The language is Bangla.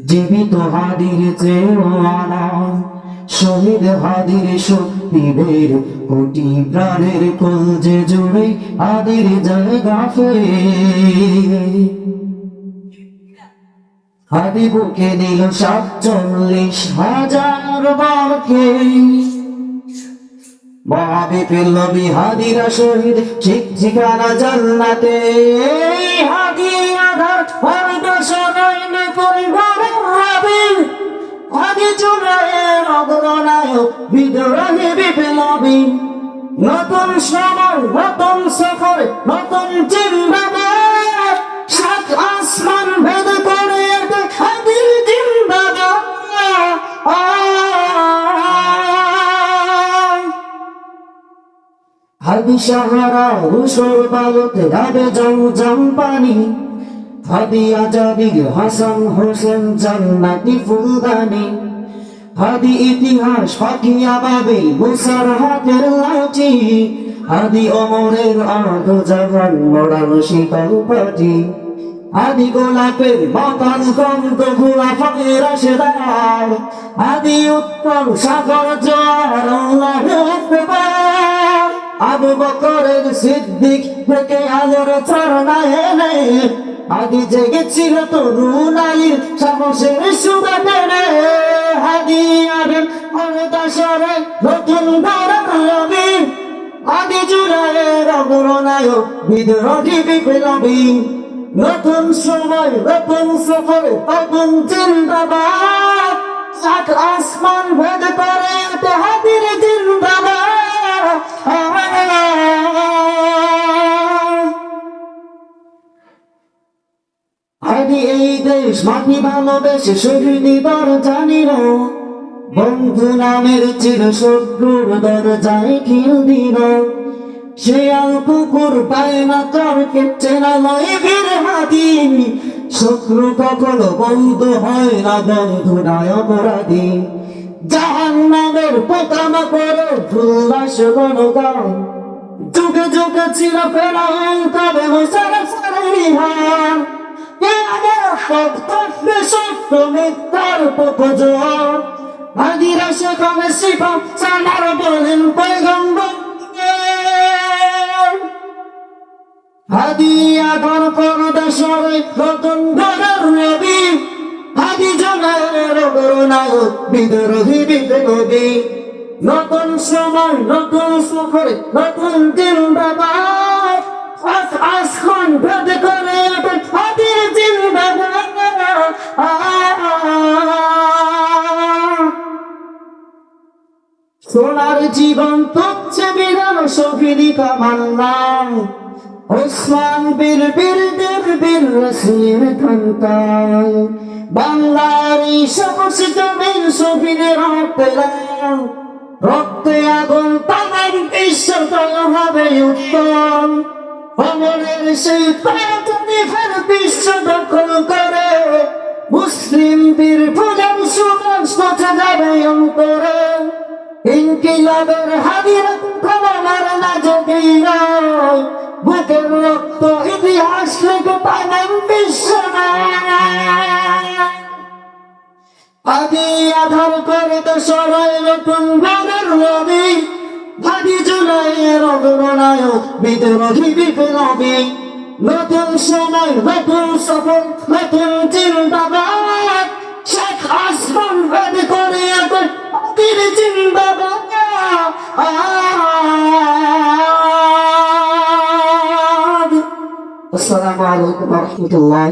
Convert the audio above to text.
জীবিত হাদির চেয়েও আলাম, শহীদ হাদির শক্তিদের কোটি প্রাণের কলজে জুড়ে হাদির জায়গা ফেরে। হাদি বুকে দিল 47,000 বারকে, মহাবিপিন নবী হাদিরা শহীদ, ঠিক ঠিকানা জান্নাতে। হাদি আধার পরিবেশনায় পরিবারের রবি, হাদি জুড়ায়ের অগ্রনায়ক বিদ্রোহী বিপ্লবী। নতুন সময় নতুন সফর নতুন জিন্দাবাদ, সাত আসমান ভেদ করে হাদির জিন্দাবাদ। হাদি সাহারা রুশোর বালুতে রাবে জমজম পানি, হাদি আজাদি হাসান হোসেন জান্নাতি ফুলদানি। হাদি ইতিহাস ফাকিয়া বাবে মুসার হাতের লাঠি, হাদি অমরের আলো জাগান মরাল শীতল পাটি। হাদি গোলাপের বাতান গন্ধ গোলাপের আশীর্বাদ, হাদি উত্তম সাগর জোয়ার আল্লাহু আকবার। আবু বকরের সিদ্দিক থেকে আলোর ছড়ায় এনে, হাদি জেগেছিল তরুণ আলীর সাহসের সুবাদে। হাদি আবেন অনদাসরে নতুন ভারত রবি, হাদি জুড়ায়ের অগ্রনায়ক বিদ্রোহী বিপ্লবী। নতুন সময় নতুন সফর নতুন জিন্দাবাদ, সাত আসমান ভেদ করে হাদির জিন্দাবাদ। হাদি এই দেশ মাটি ভালোবেসে শহীদি জানিল, বন্ধু নামের চির শত্রুর দরজায় খিল দিল। শেয়াল কুকুর পায় না তর্কে চেনা লয় বীর হাদি, শত্রু কখনো বন্ধু হয় না, বন্ধু নয় অপরাধী। জাহান্নামের পোকামা করে উল্লাস গণগান, যুগে যুগে ছিল ফেরাউন তবে মুসার সারিহান। সত্য মিথ্যার প্রপোজন, হাদিরা সেখানে শিফা সানার বলেন পয়গম্বর। হাদি আধার পরদেশরে নতুন ঘরের রবি, হাদি জনের অগ্রনায়ক বিদ্রোহী বিপ্লবী। নতুন সময় নতুন সফরে নতুন জিন্দাবাদ, আসমান ভেদ করে হাদির জিন্দাবাদ। সোনার জীবন তুচ্ছে বিধান শহীদি কামান্নাম, ওসমান বীর বীরদের বীর রসির খান্তায়। বাংলার এই সাহস জমিন শহীদের পেলাম, রক্তে আগুন তামার বিশ্ব হবে উত্তম। অমরের সেই প্রাণী ফের বিশ্ব দখল করে, মুসলিম বীর ফুলের সুবাস পচে যাবে অন্তরে। ইনকিলাবের হাদির ক্ষমার না যদি নয়, বুকের রক্ত ইতিহাস লেগে পাবেন বিশ্ব। হাদি আধার করে তো সবাই নতুন ভাবের রবি, হাদি জুলাইয়ের অগ্রনায়ক বিদ্রোহী বিপ্লবী। নতুন সময় নতুন সফর নতুন জিন্দাবাদ, শেখ আসমান ভেদ করে হাদির জিন্দাবাদ। আসসালামু আলাইকুম ওয়া রাহমাতুল্লাহ।